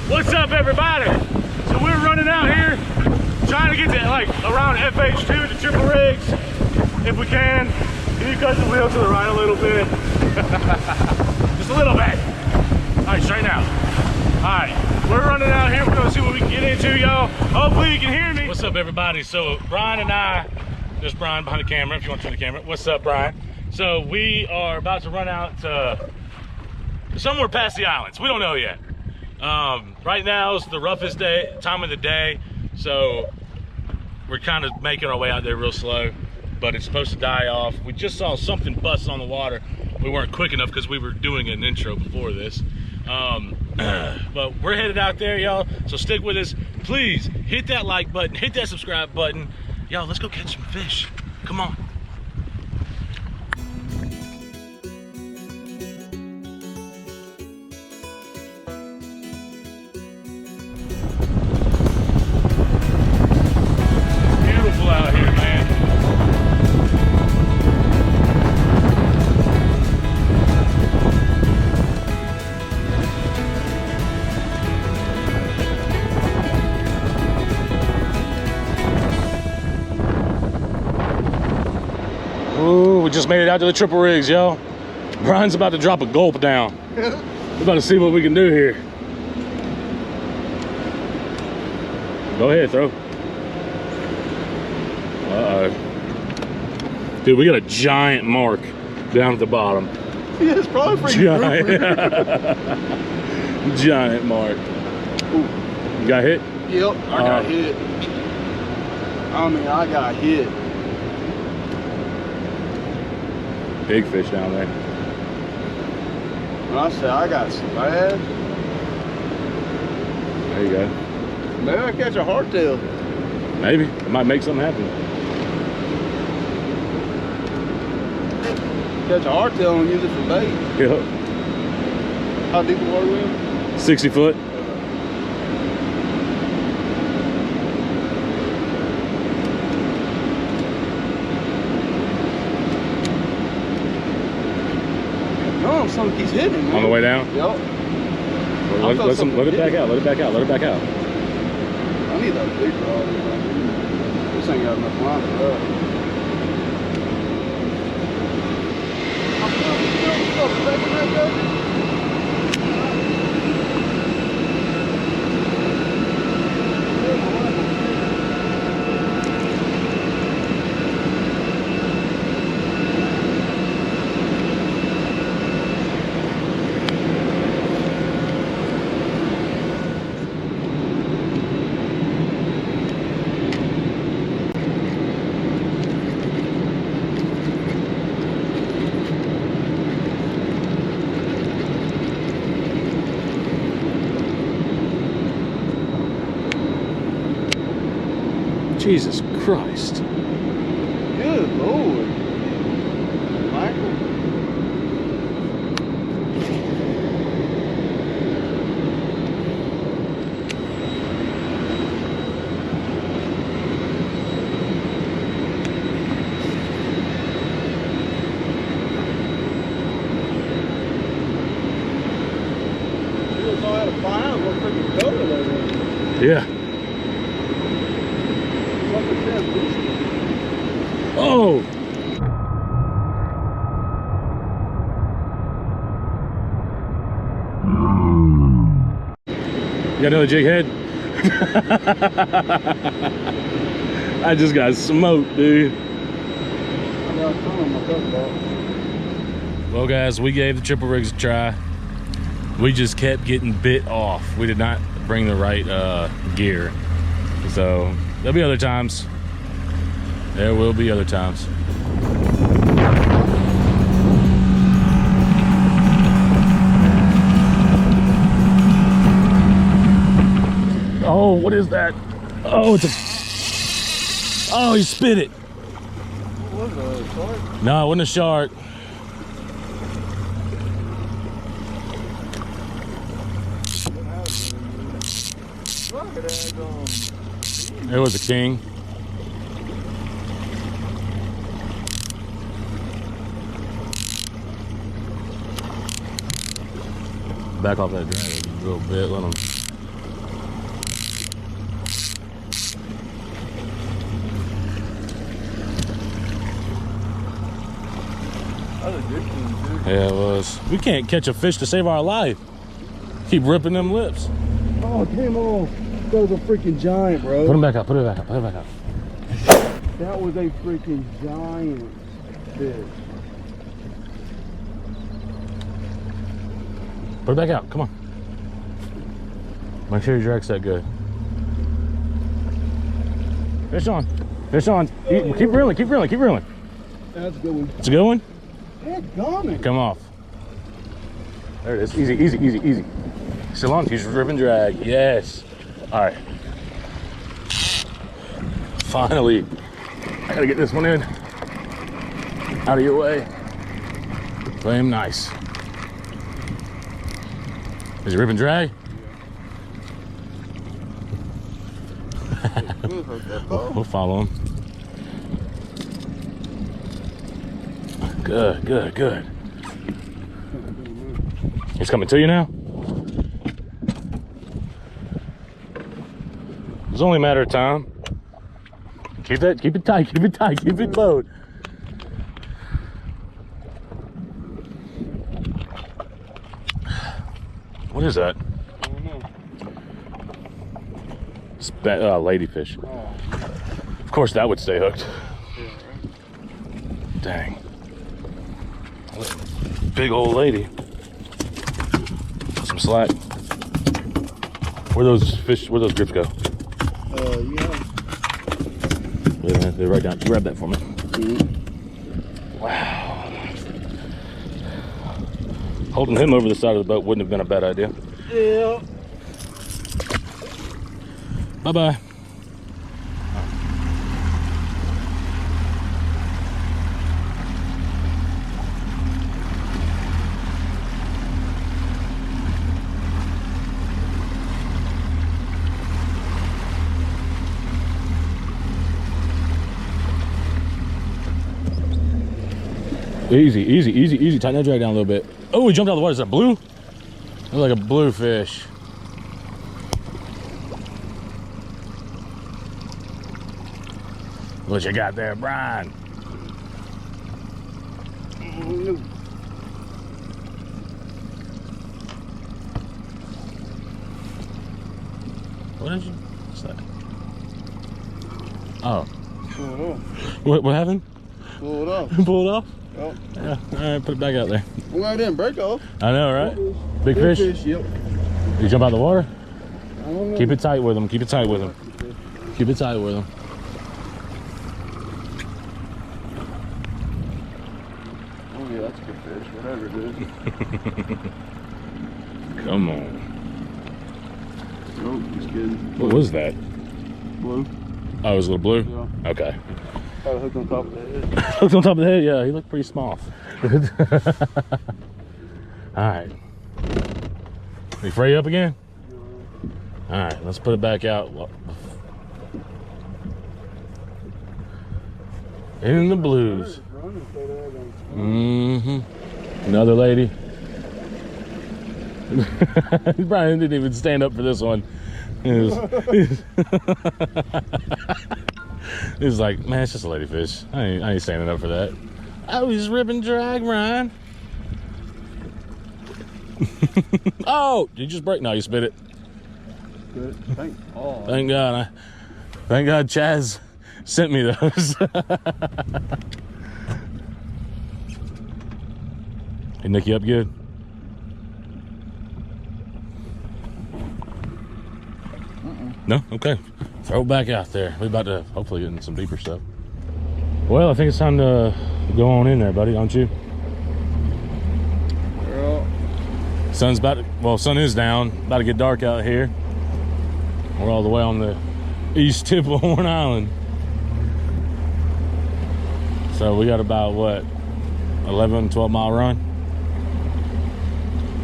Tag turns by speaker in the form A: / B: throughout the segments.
A: What's up, everybody? So we're running out here, trying to get to like around FH2 to triple rigs, if we can. Can you cut the wheel to the right a little bit? Just a little bit. All right, straighten out. All right, we're running out here. We're gonna see what we can get into, y'all. Hopefully you can hear me. What's up, everybody? So Brian and I, there's Brian behind the camera, if you want to turn the camera. What's up, Brian? So we are about to run out to somewhere past the islands. We don't know yet. Right now is the roughest time of the day, so we're kind of making our way out there real slow, but it's supposed to die off. We just saw something bust on the water. We weren't quick enough because we were doing an intro before this. But we're headed out there, y'all, so stick with us. Please hit that like button, hit that subscribe button. Y'all, let's go catch some fish. Come on. Out here, man. Ooh, we just made it out to the triple rigs, y'all. Brian's about to drop a gulp down. We're about to see what we can do here. Go ahead, throw. Dude, we got a giant mark down at the bottom.
B: Yeah, it's probably pretty giant.
A: Giant mark.
B: Ooh.
A: You got hit?
B: Yep, I got hit. I mean, I got hit.
A: Big fish down there.
B: When I say I got bad,
A: there you go.
B: Maybe I catch a hardtail.
A: Maybe. It might make something happen.
B: Catch a hardtail and use it for bait.
A: Yep.
B: How deep the water we in?
A: 60 foot.
B: No, something keeps hitting, man.
A: On the way down?
B: Yep.
A: Let it back out. Let it back out. Let it back out.
B: I need that big rod. This ain't got enough line for that.
A: Jesus Christ.
B: Good Lord. Michael. You was all out of fire. What freaking color that is?
A: Yeah. Oh! You got another jig head? I just got smoked, dude. Well, guys, we gave the triple rigs a try. We just kept getting bit off. We did not bring the right gear. So there'll be other times. There will be other times. Oh, what is that? Oh, it's a... Oh, he spit it.
B: What was that, a shark?
A: No, it wasn't a shark. It was a king. Back off that drag a little bit, let them Yeah, it was. We can't catch a fish to save our life. Keep ripping them lips.
B: Oh, it came off. That was a freaking giant, bro.
A: Put him back up, put it back up, put it back up.
B: That was a freaking giant fish.
A: Put it back out, come on. Make sure your drag's that good. Fish on, fish on. Keep reeling, keep reeling, keep reeling.
B: That's a good one.
A: It's a good one?
B: Headgum.
A: Come off. There it is, easy, easy, easy, easy. Still on, he's rip and drag, yes. All right. Finally, I gotta get this one in. Out of your way. Play him nice. Is he rip and drag? We'll follow him. Good, good, good. He's coming to you now? It's only a matter of time. Keep it tight, keep it tight, keep it low. What is that?
B: I don't know.
A: It's ladyfish.
B: Oh.
A: Of course that would stay hooked.
B: Yeah, right.
A: Dang. Big old lady. Some slack. Where those fish, where those grips go?
B: Yeah.
A: They're right down. Grab that for me.
B: Mm-hmm.
A: Wow. Holding him over the side of the boat wouldn't have been a bad idea.
B: Yeah.
A: Bye-bye. Easy, easy, easy, easy. Tighten that drag down a little bit. Oh, he jumped out of the water. Is that blue? Looks like a blue fish. What you got there, Brian? What did you? What's that? Oh.
B: Pull it off.
A: What happened?
B: Pull it off.
A: Pull it off?
B: Yep.
A: Yeah. All right, put it back out there.
B: Well, I didn't break off.
A: I know, right? Big fish?
B: Yep.
A: Did you jump out of the water?
B: I don't know.
A: Keep it tight with him. Keep it tight with him. Keep it tight with him.
B: Oh yeah, that's a good fish. Whatever it is.
A: Come on.
B: Nope, just kidding.
A: What was that?
B: Blue.
A: Oh, it was a little blue?
B: Yeah.
A: Okay.
B: Got a hook on top of the head.
A: Hooked on top of the head? Yeah, he looked pretty small. All right. You fray up again? All right, let's put it back out. In the blues. Mm-hmm. Another lady. Brian didn't even stand up for this one. He was like, man, it's just a ladyfish. I ain't standing up for that. Oh, he's ripping drag, Ryan. Oh, did you just break? No, you spit it.
B: Good. Thank
A: God. Thank God Chaz sent me those. Hey, Nick, you up good? No? Okay. Throw it back out there. We're about to hopefully get in some deeper stuff. Well, I think it's time to go on in there, buddy, don't you?
B: Girl.
A: Sun's about to, well, sun is down. About to get dark out here. We're all the way on the east tip of Horn Island. So we got about, what, 11, 12 mile run?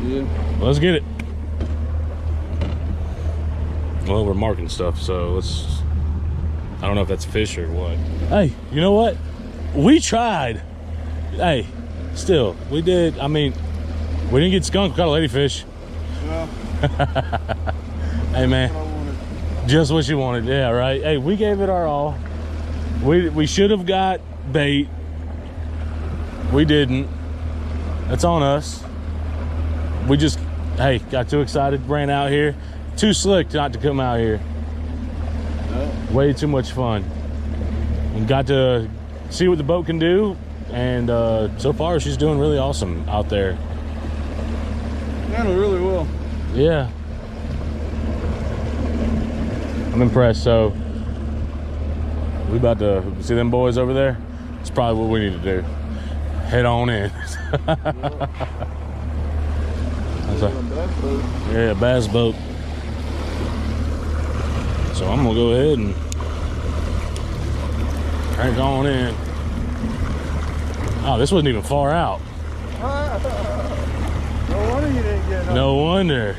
B: Yeah.
A: Well, let's get it. Well, we're marking stuff, so let's, I don't know if that's fish or what. Hey, you know what? We tried. Hey, still, we did. I mean, we didn't get skunked, we caught a ladyfish.
B: Yeah.
A: Hey, man, just what you wanted. Yeah, right. Hey, we gave it our all. We should have got bait. We didn't. That's on us. We just, hey, got too excited, ran out here. Too slick not to come out here.
B: No.
A: Way too much fun. And got to see what the boat can do, and so far she's doing really awesome out there.
B: Handled really well.
A: Yeah. I'm impressed. So we about to see them boys over there. It's probably what we need to do. Head on in. Yeah, bass boat. So I'm gonna go ahead and crank on in. Oh, this wasn't even far out.
B: No wonder you didn't get it.
A: No wonder.